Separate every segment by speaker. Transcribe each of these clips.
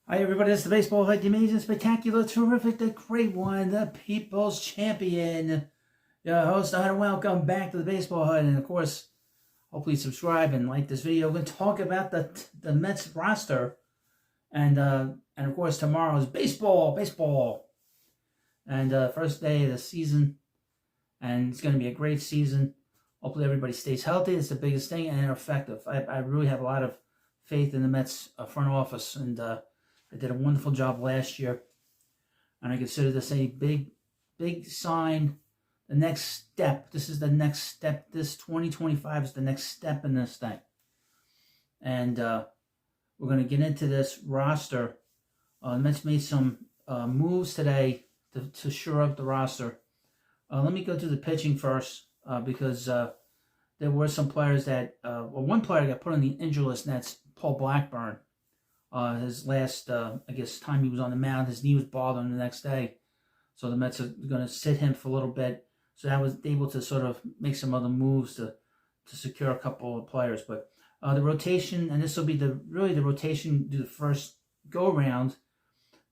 Speaker 1: Hi everybody, it's the Baseball Hood, the amazing, spectacular, terrific, the great one, the People's Champion. Your host, and welcome back to the Baseball Hood. And of course, hopefully subscribe and like this video. We're going to talk about the Mets roster. And of course, tomorrow is baseball. And first day of the season. And it's going to be a great season. Hopefully everybody stays healthy. It's the biggest thing, and effective. I really have a lot of faith in the Mets front office, and I did a wonderful job last year, and I consider this a big sign. The next step. This is the next step. This 2025 is the next step in this thing. And we're going to get into this roster. The Mets made some moves today to shore up the roster. Let me go to the pitching first because there were some players that, one player got put on the injury list, and that's Paul Blackburn. His last, time he was on the mound, his knee was bothering the next day. So the Mets are going to sit him for a little bit. So that was able to sort of make some other moves to secure a couple of players. But the rotation, and this will be the rotation to the first go-around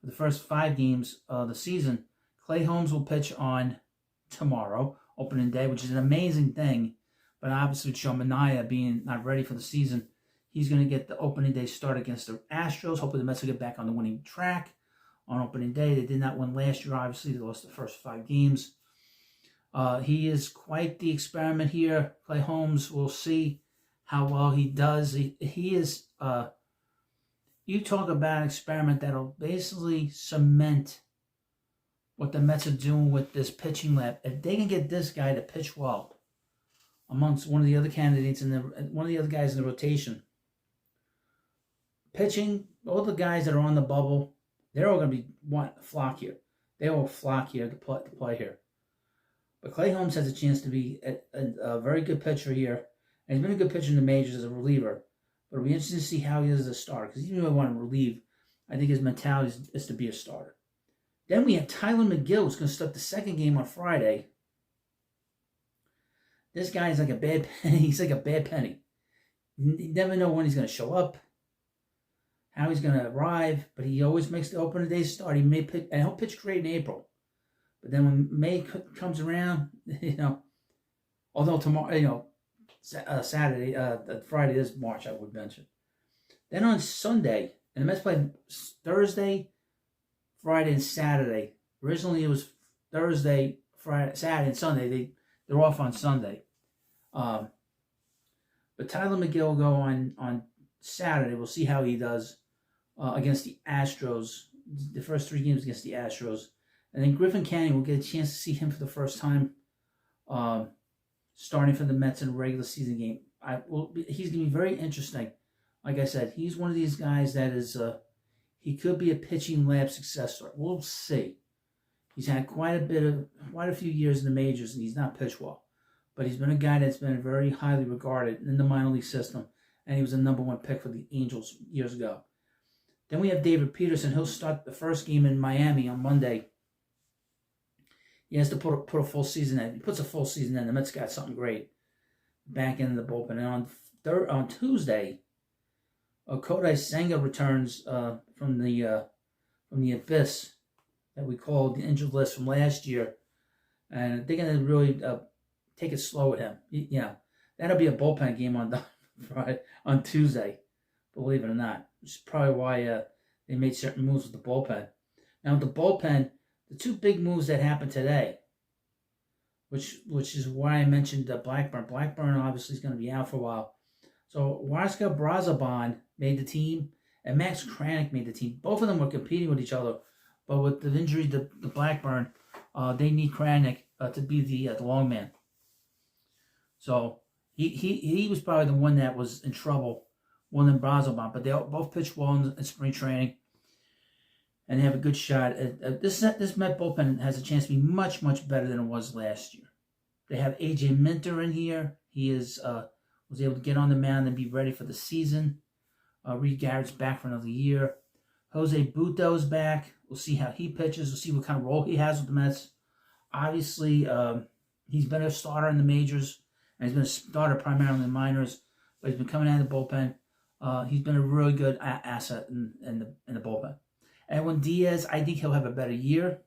Speaker 1: for the first 5 games of the season. Clay Holmes will pitch on tomorrow, opening day, which is an amazing thing. But obviously with Joe Manaea being not ready for the season, he's going to get the opening day start against the Astros. Hopefully the Mets will get back on the winning track on opening day. They did not win last year, obviously. They lost the first 5 games. He is quite the experiment here. Clay Holmes, we'll see how well he does. He is, you talk about an experiment that'll basically cement what the Mets are doing with this pitching lab. If they can get this guy to pitch well amongst one of the other candidates and one of the other guys in the rotation, pitching, all the guys that are on the bubble, they're all going to be flock here. They all flock here to play here. But Clay Holmes has a chance to be a very good pitcher here. And he's been a good pitcher in the majors as a reliever. But it'll be interesting to see how he is as a starter. Because even though I want to relieve, I think his mentality is to be a starter. Then we have Tyler McGill, who's going to start the second game on Friday. This guy is like a bad penny. He's like a bad penny. You never know when he's going to show up, how he's going to arrive, but he always makes the opening day start. He may pitch, and he'll pitch great in April. But then when May comes around, although tomorrow, Saturday, Friday is March, I would mention. Then on Sunday, and the Mets play Thursday, Friday, and Saturday. Originally it was Thursday, Friday, Saturday, and Sunday. They're off on Sunday. But Tyler McGill will go on Saturday. We'll see how he does against the Astros. The first 3 games against the Astros. And then Griffin Canning, we'll get a chance to see him for the first time starting for the Mets in a regular season game. He's going to be very interesting. Like I said, he's one of these guys that is, he could be a pitching lab success story. We'll see. He's had quite a few years in the majors, and he's not pitched well. But he's been a guy that's been very highly regarded in the minor league system, and he was a #1 pick for the Angels years ago. Then we have David Peterson. He'll start the first game in Miami on Monday. He has to put a full season in. He puts a full season in. The Mets got something great back in the bullpen. And on Tuesday, Kodai Senga returns from the abyss that we called the injured list from last year, and they're going to really take it slow with him. That'll be a bullpen game on Tuesday, believe it or not. Which is probably why they made certain moves with the bullpen. Now with the bullpen, the 2 big moves that happened today, which is why I mentioned Blackburn. Blackburn obviously is going to be out for a while. So Waska Brazaban made the team, and Max Kranick made the team. Both of them were competing with each other, but with the injury to Blackburn, they need Kranick to be the long man. So he was probably the one that was in trouble more than Brazaban, but they both pitched well in spring training, and they have a good shot. This Met bullpen has a chance to be much, much better than it was last year. They have A.J. Minter in here. He was able to get on the mound and be ready for the season. Reed Garrett's back for another year. Jose Buto's back. We'll see how he pitches. We'll see what kind of role he has with the Mets. Obviously, he's been a starter in the majors, and he's been a starter primarily in the minors, but he's been coming out of the bullpen. He's been a really good asset in the bullpen. Edwin Diaz, I think he'll have a better year.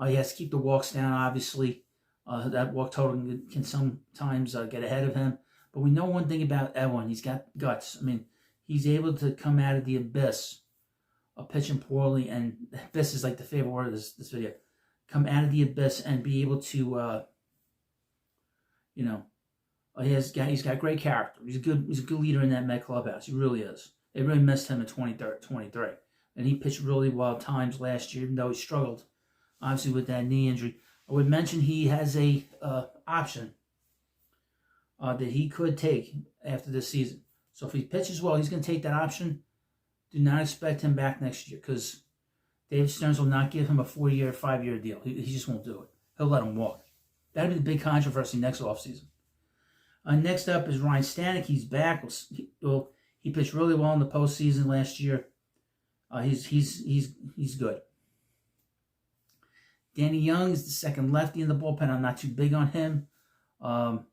Speaker 1: He has to keep the walks down, obviously. That walk total can sometimes get ahead of him. But we know one thing about Edwin. He's got guts. I mean, he's able to come out of the abyss of pitching poorly. And abyss is like the favorite word of this video. Come out of the abyss and be able to, he's got great character. He's a good leader in that Met clubhouse. He really is. They really missed him in 23. And he pitched really well at times last year, even though he struggled, obviously, with that knee injury. I would mention he has a option that he could take after this season. So if he pitches well, he's going to take that option. Do not expect him back next year because David Stearns will not give him a 4-year, 5-year deal. He just won't do it. He'll let him walk. That'll be the big controversy next offseason. Next up is Ryan Stanek. He's back. He pitched really well in the postseason last year. He's good. Danny Young is the second lefty in the bullpen. I'm not too big on him. I'm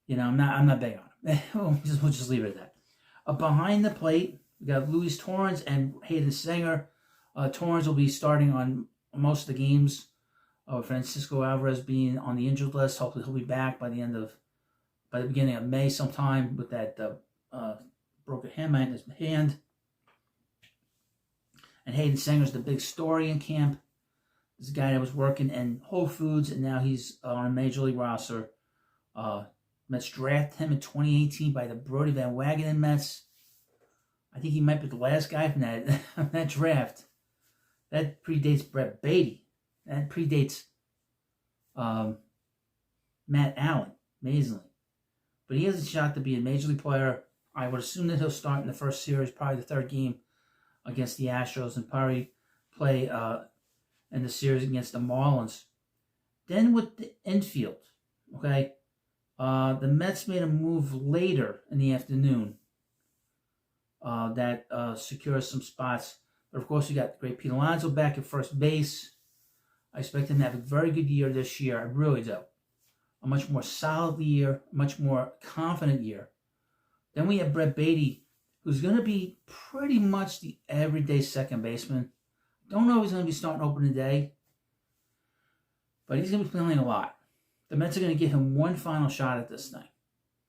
Speaker 1: not big on him. We'll just leave it at that. Behind the plate, we got Luis Torrens and Hayden Singer. Torrens will be starting on most of the games. Francisco Alvarez being on the injured list. Hopefully he'll be back by the beginning of May sometime with that broken hamate in his hand. And Hayden Singer's the big story in camp. This is a guy that was working in Whole Foods, and now he's on a Major League roster. Mets drafted him in 2018 by the Brody Van Wagenen Mets. I think he might be the last guy from that draft. That predates Brett Beatty. That predates Matt Allen, amazingly. But he has a shot to be a Major League player. I would assume that he'll start in the first series, probably the third game against the Astros, and probably play in the series against the Marlins. Then with the infield, okay, the Mets made a move later in the afternoon that secures some spots. But of course, we got the great Pete Alonso back at first base. I expect him to have a very good year this year. I really do. A much more solid year, a much more confident year. Then we have Brett Beatty, who's going to be pretty much the everyday second baseman. Don't know if he's going to be starting opening day, but he's going to be playing a lot. The Mets are going to give him one final shot at this thing.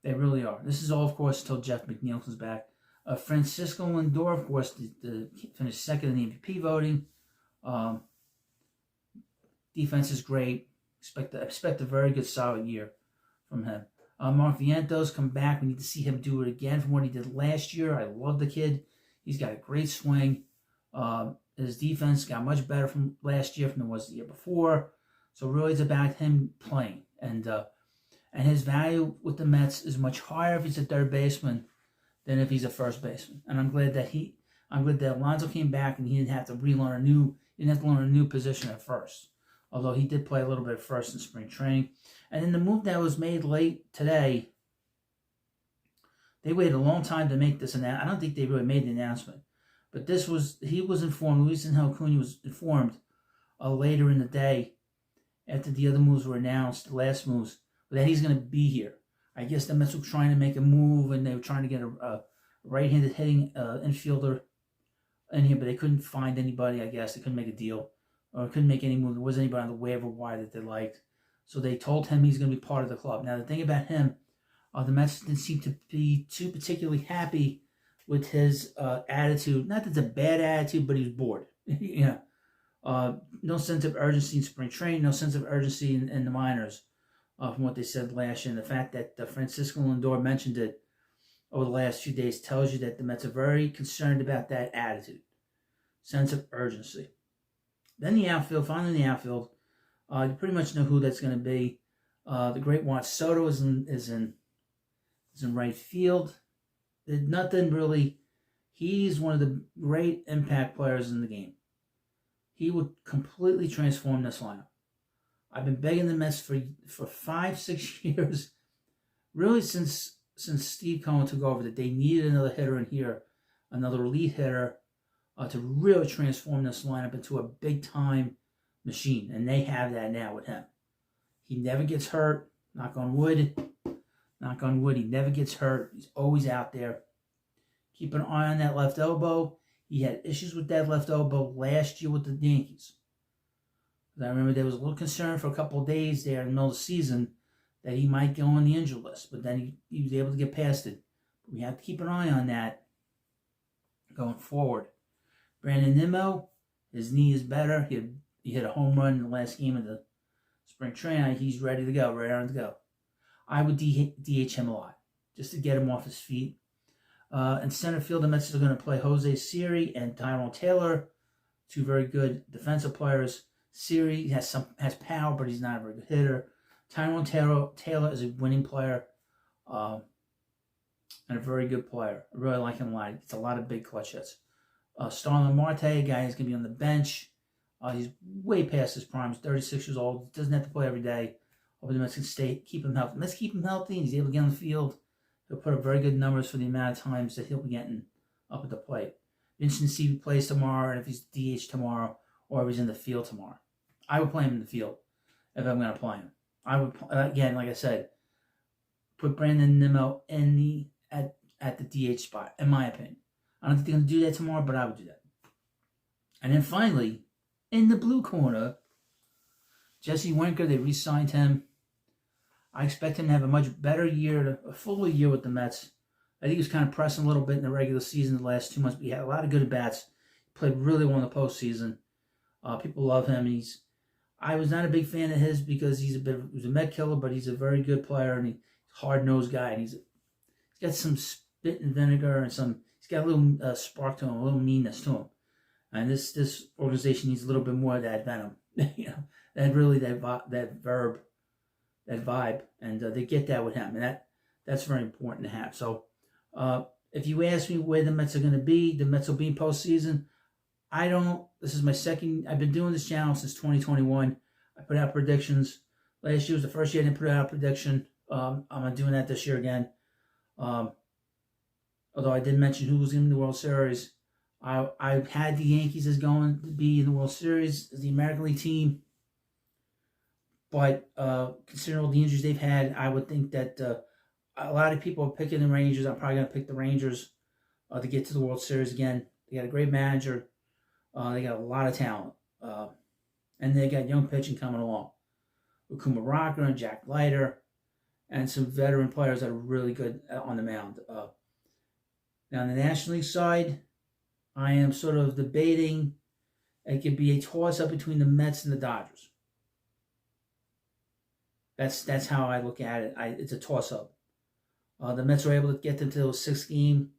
Speaker 1: They really are. This is all, of course, until Jeff McNeil comes back. Francisco Lindor, of course, finished second in the MVP voting. Defense is great. Expect a very good, solid year from him. Mark Vientos come back. We need to see him do it again from what he did last year. I love the kid. He's got a great swing. His defense got much better from last year than it was the year before. So really it's about him playing. And his value with the Mets is much higher if he's a third baseman than if he's a first baseman. And I'm glad that Alonso came back and he didn't have to learn a new position at first. Although he did play a little bit first in spring training. And then the move that was made late today, they waited a long time to make this announcement. I don't think they really made the announcement. But he was informed, Luis Angel Acuna was informed later in the day after the other moves were announced, the last moves, that he's going to be here. I guess the Mets were trying to make a move and they were trying to get a right-handed hitting infielder in here, but they couldn't find anybody, I guess. They couldn't make a deal. Or couldn't make any move. There wasn't anybody on the waiver wire that they liked. So they told him he's going to be part of the club. Now, the thing about him, the Mets didn't seem to be too particularly happy with his attitude. Not that it's a bad attitude, but he was bored. No sense of urgency in spring training, no sense of urgency in the minors from what they said last year. And the fact that Francisco Lindor mentioned it over the last few days tells you that the Mets are very concerned about that attitude, sense of urgency. Then finally the outfield, you pretty much know who that's going to be. The great Juan Soto is in right field. There's nothing really. He's one of the great impact players in the game. He would completely transform this lineup. I've been begging the Mets for 5-6 years, really since Steve Cohen took over, that they needed another hitter in here, another elite hitter, to really transform this lineup into a big-time machine. And they have that now with him. He never gets hurt. Knock on wood. Knock on wood. He never gets hurt. He's always out there. Keep an eye on that left elbow. He had issues with that left elbow last year with the Yankees. I remember there was a little concern for a couple of days there in the middle of the season that he might go on the injured list, but then he was able to get past it. But we have to keep an eye on that going forward. Brandon Nimmo, his knee is better. He hit a home run in the last game of the spring training. He's ready to go, ready to go. I would DH him a lot just to get him off his feet. In center field, the Mets are going to play Jose Siri and Tyrone Taylor, two very good defensive players. Siri has power, but he's not a very good hitter. Tyrone Taylor is a winning player and a very good player. I really like him a lot. He gets a lot of big clutch hits. Starlin Marte, a guy who's going to be on the bench. He's way past his prime. He's 36 years old. Doesn't have to play every day. Hopefully the Mets can keep him healthy. Let's keep him healthy, and he's able to get on the field. He'll put up very good numbers for the amount of times that he'll be getting up at the plate. Interesting to see if he plays tomorrow, and if he's DH tomorrow, or if he's in the field tomorrow. I would play him in the field if I'm going to play him. I would, again, like I said, put Brandon Nimmo at the DH spot, in my opinion. I don't think they're going to do that tomorrow, but I would do that. And then finally, in the blue corner, Jesse Winker, they re-signed him. I expect him to have a much better year, a full year with the Mets. I think he was kind of pressing a little bit in the regular season the last 2 months, but he had a lot of good at-bats. He played really well in the postseason. People love him. I was not a big fan of his because he's a Met killer, but he's a very good player, and he's a hard-nosed guy, and he's got some spit and vinegar, and he's got a little spark to him, a little meanness to him. And this organization needs a little bit more of that venom, that vibe, and they get that with him, and that's very important to have. So, if you ask me where the Mets are going to be, the Mets will be in postseason. This is my second. I've been doing this channel since 2021. I put out predictions. Last year was the first year I didn't put out a prediction. I'm not doing that this year again. Although I did mention who was in the World Series. I had the Yankees as going to be in the World Series as the American League team. But considering all the injuries they've had, I would think that a lot of people are picking the Rangers. I'm probably going to pick the Rangers to get to the World Series again. They got a great manager. They got a lot of talent. And they got young pitching coming along. With Kumar Rocker and Jack Leiter. And some veteran players that are really good on the mound. Now, on the National League side, I am sort of debating. It could be a toss-up between the Mets and the Dodgers. That's how I look at it. It's a toss-up. The Mets were able to get them to a 6th game.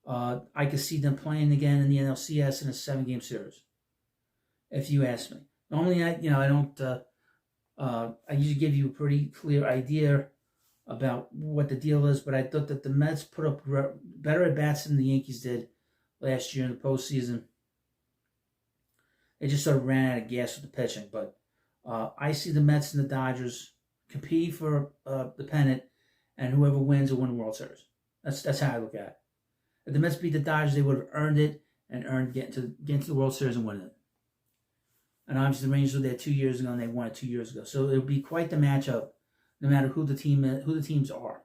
Speaker 1: I could see them playing again in the NLCS in a 7-game series. If you ask me, normally I don't. I usually give you a pretty clear idea about what the deal is, but I thought that the Mets put up better at bats than the Yankees did last year in the postseason. They just sort of ran out of gas with the pitching, but I see the Mets and the Dodgers compete for the pennant, and whoever wins will win the World Series. That's how I look at it. If the Mets beat the Dodgers, they would have earned it and earned getting to the World Series and winning it. And obviously the Rangers were there 2 years ago, and they won it 2 years ago. So it'll be quite the matchup, no matter who the teams are.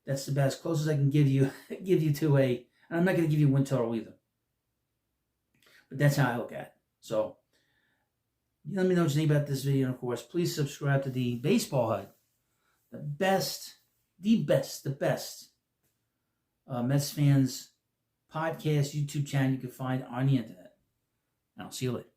Speaker 1: That's the best, closest I can give you to a. And I'm not going to give you a win total either. But that's how I look at it. So let me know what you think about this video, and of course, please subscribe to the Baseball Hut, the best Mets fans podcast YouTube channel you can find on the internet. And I'll see you later.